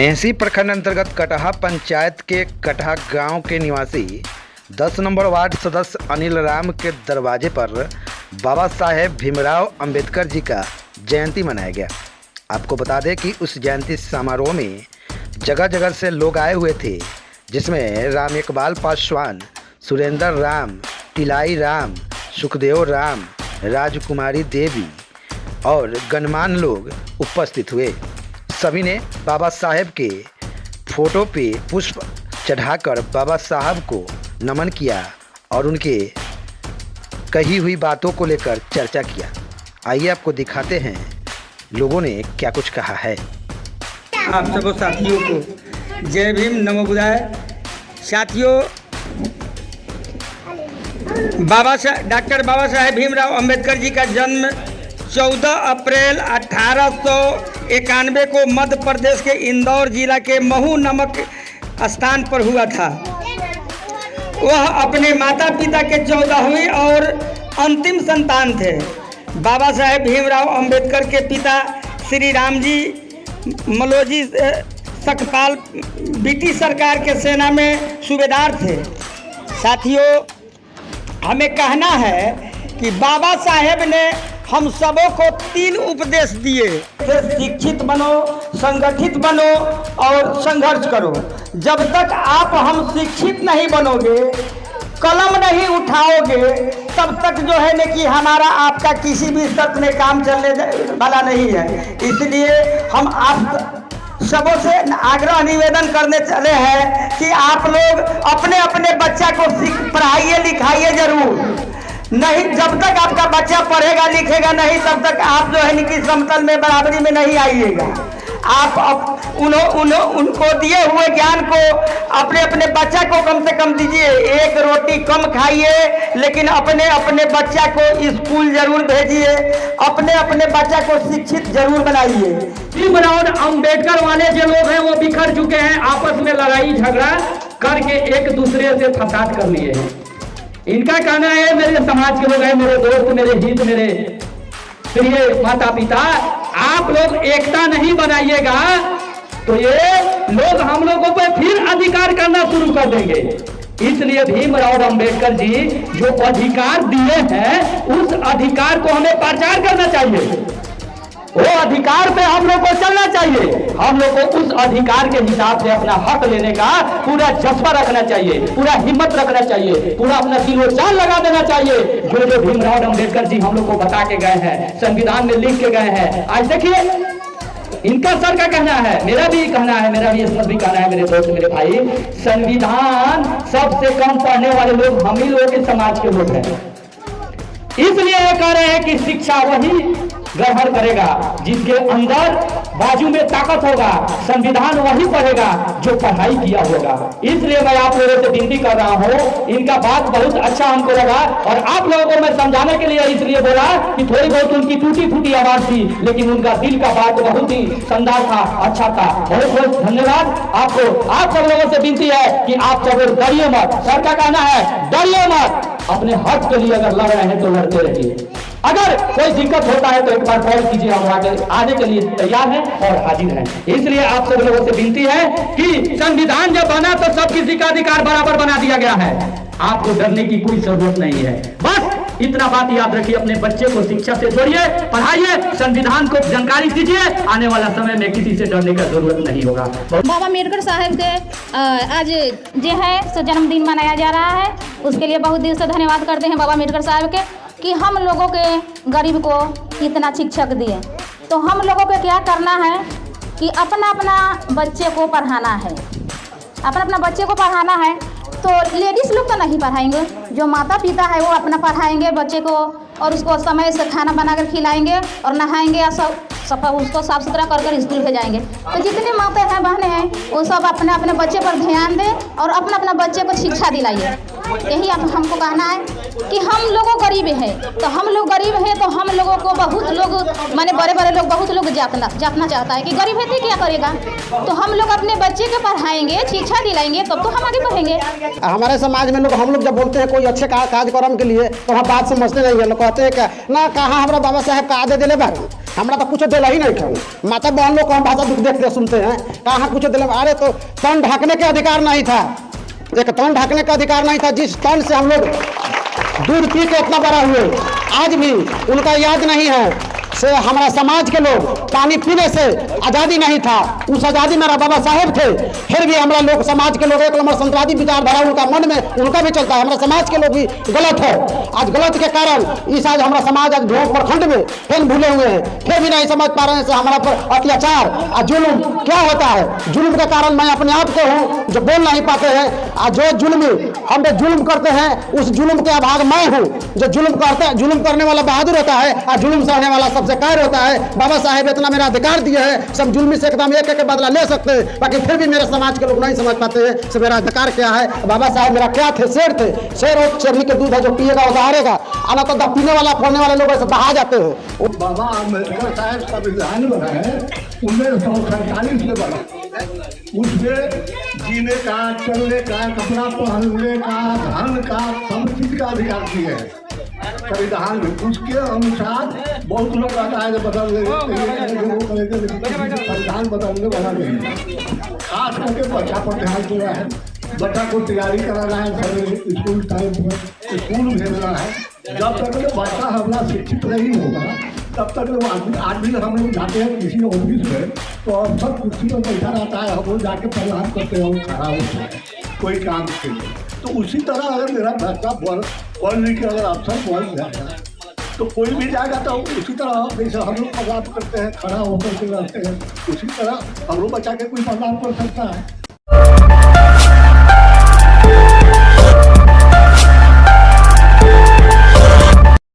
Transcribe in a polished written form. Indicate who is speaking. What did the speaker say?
Speaker 1: मेहसी प्रखंड अंतर्गत कटहा पंचायत के कटहा गांव के निवासी 10 नंबर वार्ड सदस्य अनिल राम के दरवाजे पर बाबा साहेब भीमराव अंबेडकर जी का जयंती मनाया गया। आपको बता दें कि उस जयंती समारोह में जगह जगह से लोग आए हुए थे, जिसमें राम इकबाल पासवान, सुरेंद्र राम, तिलाई राम, सुखदेव राम, राजकुमारी देवी और गणमान्य लोग उपस्थित हुए। सभी ने बाबा साहेब के फोटो पे पुष्प चढ़ाकर बाबा साहब को नमन किया और उनके कही हुई बातों को लेकर चर्चा किया। आइए आपको दिखाते हैं लोगों ने क्या कुछ कहा है।
Speaker 2: आप सबको साथियों को जय भीम, नमो बुद्धाय। साथियों, डॉक्टर बाबा साहेब भीमराव अंबेडकर जी का जन्म 14 अप्रैल 1891 को मध्य प्रदेश के इंदौर जिला के महू नामक स्थान पर हुआ था। वह अपने माता पिता के 14वें और अंतिम संतान थे। बाबा साहेब भीमराव अंबेडकर के पिता श्री रामजी मलोजी सकपाल ब्रिटिश सरकार के सेना में सूबेदार थे। साथियों, हमें कहना है कि बाबा साहेब ने हम सबों को 3 उपदेश दिए। शिक्षित बनो, संगठित बनो और संघर्ष करो। जब तक आप हम शिक्षित नहीं बनोगे, कलम नहीं उठाओगे, तब तक जो है ना कि हमारा आपका किसी भी स्तर में काम चलने वाला नहीं है। इसलिए हम आप सबों से आग्रह निवेदन करने चले हैं कि आप लोग अपने अपने बच्चा को पढ़ाइए लिखाइए जरूर। नहीं, जब तक आपका बच्चा पढ़ेगा लिखेगा नहीं, तब तक आप जो है कि समतल में बराबरी में नहीं आइएगा। आप उनको दिए हुए ज्ञान को अपने अपने बच्चा को कम से कम दीजिए। एक रोटी कम खाइए, लेकिन अपने अपने बच्चा को स्कूल जरूर भेजिए। अपने अपने बच्चा को शिक्षित जरूर बनाइए।
Speaker 3: भीमराव अंबेडकर वाले जो लोग हैं वो बिखर चुके हैं, आपस में लड़ाई झगड़ा करके एक दूसरे से फसाद कर लिए हैं। इनका कहना है, मेरे समाज के लोग हैं, मेरे दोस्त, मेरे हित, मेरे प्रिय माता पिता, आप लोग एकता नहीं बनाइएगा तो ये लोग हम लोगों पर फिर अधिकार करना शुरू कर देंगे। इसलिए भीमराव अंबेडकर जी जो अधिकार दिए हैं, उस अधिकार को हमें प्रचार करना चाहिए। वो अधिकार पे हम लोग को चलना चाहिए। हम लोग को उस अधिकार के हिसाब से अपना हक लेने का पूरा जज्बा रखना चाहिए, पूरा हिम्मत रखना चाहिए, पूरा अपना दिलो जान लगा देना चाहिए। जो जो भीमराव अंबेडकर जी हम लोग को बता के गए हैं, संविधान में लिख के गए हैं। आज देखिए, इनका सर का कहना है, मेरा भी कहना है, मेरा भी इसमें भी कहना है, मेरे दोस्त, मेरे भाई, संविधान सबसे कम पढ़ने वाले लोग हम ही लोग के समाज के लोग हैं। इसलिए ये कह रहे हैं कि शिक्षा वही ग्रहण करेगा जिसके अंदर बाजू में ताकत होगा। संविधान वही पढ़ेगा जो पढ़ाई किया होगा। इसलिए मैं आप लोगों से विनती कर रहा हूँ। इनका बात बहुत अच्छा हमको लगा और आप लोगों को मैं समझाने के लिए इसलिए बोला कि थोड़ी बहुत उनकी टूटी फूटी आवाज थी, लेकिन उनका दिल का बात बहुत ही शानदार था, अच्छा था। बहुत बहुत धन्यवाद आपको। आप सब लोगों से विनती है कि आप सब लोग डरिए मत। सर का कहना है डरिए मत। अपने हक के लिए अगर लड़ रहे हैं तो लड़ते रहिए। अगर कोई दिक्कत होता है तो एक बार कॉल कीजिए, हम आने के लिए तैयार हैं और हाजिर हैं। इसलिए आप सब लोगों से विनती है कि संविधान जब बना तो सब किसी का अधिकार बराबर बना दिया गया है। आपको डरने की कोई जरूरत नहीं है। बस इतना बात याद रखिए, अपने बच्चे को शिक्षा से जोड़िए, पढ़ाइए, संविधान को जानकारी दीजिए। आने वाला समय में किसी से डरने का जरूरत नहीं होगा।
Speaker 4: बाबा अम्बेडकर साहब के आज जो है सो जन्मदिन मनाया जा रहा है। उसके लिए बहुत दिल से धन्यवाद करते हैं बाबा अम्बेडकर साहब के कि हम लोगों के गरीब को इतना शिक्षक दिए। तो हम लोगों को क्या करना है कि अपना अपना बच्चे को पढ़ाना है, अपना अपना बच्चे को पढ़ाना है। तो लेडीज़ लोग तो नहीं पढ़ाएंगे, जो माता पिता है वो अपना पढ़ाएंगे बच्चे को और उसको समय से खाना बनाकर खिलाएंगे और नहाएंगे या सब उसको साफ सुथरा कर स्कूल भेजाएंगे। तो जितने माता हैं बहनें हैं वो सब अपने अपने बच्चे पर ध्यान दें और अपना अपना बच्चे को शिक्षा दिलाइए। यही हमको कहना है कि हम लोगों गरीब हैं, तो हम लोग गरीब हैं तो हम लोगों को बहुत लोग माने बड़े बड़े लोग बहुत लोग जातना चाहता है कि गरीब है तो क्या करेगा। तो हम लोग अपने बच्चे को पढ़ाएंगे, शिक्षा दिलाएंगे, तब तो हम आगे बढ़ेंगे।
Speaker 5: हमारे समाज में हम लोग जब बोलते हैं कोई कोई अच्छे कार्यक्रम के लिए तो हम बात समझते नहीं है। लोग कहते हैं क्या ना कहाँ हमारा बाबा साहेब का आदे दिले बार हमरा तो कुछ दिला ही नहीं था। माता बहन लोग को हम भाषा दुख देखते सुनते हैं कहाँ कुछ दिले। अरे तो तन ढकने के अधिकार नहीं था, एक तन ढकने का अधिकार नहीं था। जिस तन से हम लोग दूध पी के इतना बड़ा हुए आज भी उनका याद नहीं है। से हमारा समाज के लोग पानी पीने से आज़ादी नहीं था, उस आज़ादी मेरा बाबा साहेब थे। फिर भी हमारा लोग समाज के लोग एक नंबर संतवादी विचारधारा उनका मन में उनका भी चलता है। हमारा समाज के लोग भी गलत है। आज गलत के कारण इस आज हमारा समाज आज ढोक प्रखंड में फिर भूले हुए हैं, फिर भी नहीं समझ पा रहे हैं से हमारा पर अत्याचार और जुल्म क्या होता है। जुल्म के कारण मैं अपने आप को हूँ जो बोल नहीं पाते हैं। और जो जुल्म हम पे जुल्म करते हैं उस जुल्म के अभाग मैं हूँ। जो जुल्म करते हैं, जुल्म करने वाला बहादुर होता है और जुल्म सहने वाला सबसे कार होता है। बाबा साहेब इतना मेरा अधिकार दिए है, सब जुल्मी से एकदम एक एक बदला ले सकते हैं, बाकी फिर भी मेरे समाज के लोग नहीं समझ पाते हैं से मेरा अधिकार क्या है। बाबा साहेब मेरा क्या थे, शेर थे। शेर और शेरनी के दूध है जो पिएगा वो दहाड़ेगा, आना तो पीने वाला फोड़ने वाले लोग ऐसे बहा जाते हैं।
Speaker 6: बाबा अम्बेडकर साहब संविधान बनाए 1947 में बना, उसमें जीने का, चलने का, कपड़ा पहनने का, धन का, सब चीज का अधिकार दिए है संविधान में। उसके अनुसार बहुत लोग कहता है बदल संविधान बदलने वाला नहीं। खास करके बच्चा पर ध्यान देना है, बच्चा को तैयारी कराना है, स्कूल टाइम पर स्कूल भेजना है। जब तक बच्चा हमारा शिक्षित नहीं होगा तब तक आदमी हम लोग जाते हैं किसी ऑफिस में तो अफसर कुर्सी पर बैठा रहता है, हम लोग जाके प्रणाम करते हैं और खड़ा होते हैं कोई काम के लिए। तो उसी तरह अगर मेरा बच्चा पढ़ लिख के अगर अफसर बन जाएगा तो कोई भी जाएगा तो उसी तरह जैसे हम लोग प्रणाम करते हैं, खड़ा होकर के रहते हैं, उसी तरह हम लोग बच्चा के कोई प्रणाम कर सकता है।